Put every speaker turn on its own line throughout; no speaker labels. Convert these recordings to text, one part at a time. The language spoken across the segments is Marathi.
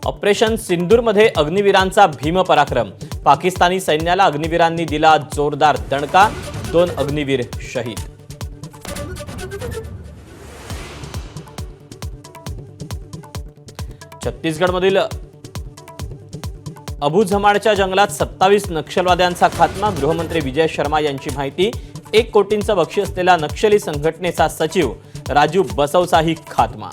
ऑपरेशन सिंदूरमध्ये अग्निवीरांचा भीमपराक्रम। पाकिस्तानी सैन्याला अग्निवीरांनी दिला जोरदार दणका। 2 अग्निवीर शहीद। छत्तीसगडमधील अबुझमाडच्या जंगलात 27 नक्षलवाद्यांचा खात्मा। गृहमंत्री विजय शर्मा यांची माहिती। 1 कोटींचं बक्षीस असलेला नक्षली संघटनेचा सचिव राजू बसवचाही खात्मा।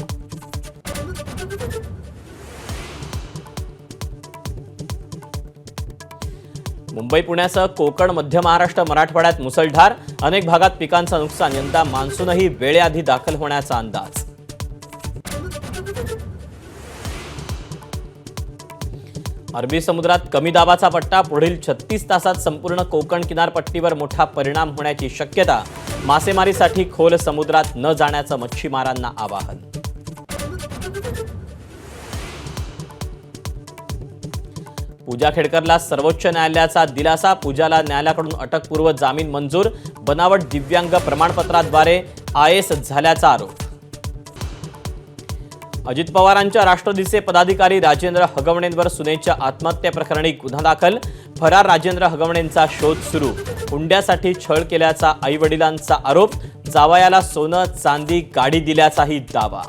मुंबई पुण्यासह कोकण, मध्य महाराष्ट्र, मराठवाड्यात मुसळधार। अनेक भागात पिकांचं नुकसान। यंदा मान्सूनही वेळेआधी दाखल होण्याचा अंदाज। अरबी समुद्रात कमी दाबाचा पट्टा। पुढील 36 तासात संपूर्ण कोकण किनारपट्टीवर मोठा परिणाम होण्याची शक्यता। मासेमारीसाठी खोल समुद्रात न जाण्याचं मच्छीमारांना आवाहन। पूजा खेडकरला सर्वोच्च न्यायालयाचा दिलासा। पूजाला न्यायालयाकडून अटकपूर्व जामीन मंजूर। बनावट दिव्यांग प्रमाणपत्राद्वारे आयएस झाल्याचा आरोप। अजित पवारांच्या राष्ट्रवादीचे पदाधिकारी राजेंद्र हगवणेंवर सुनेच्या आत्महत्येप्रकरणी गुन्हा दाखल। फरार राजेंद्र हगवणेंचा शोध सुरू। हुंड्यासाठी छळ केल्याचा आईवडिलांचा आरोप। जावयाला सोनं, चांदी, गाडी दिल्याचाही दावा।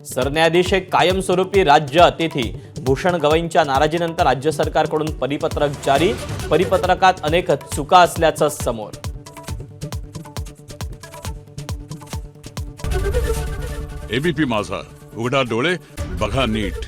सरन्यायाधीश कायमस्वरूपी राज्य अतिथी। भूषण गवईंच्या नाराजीनंतर राज्य सरकारकडून परिपत्रक जारी। परिपत्रकात अनेक चुका असल्याचं समोर।
एबीपी माझा, उघडा डोळे बघा नीट।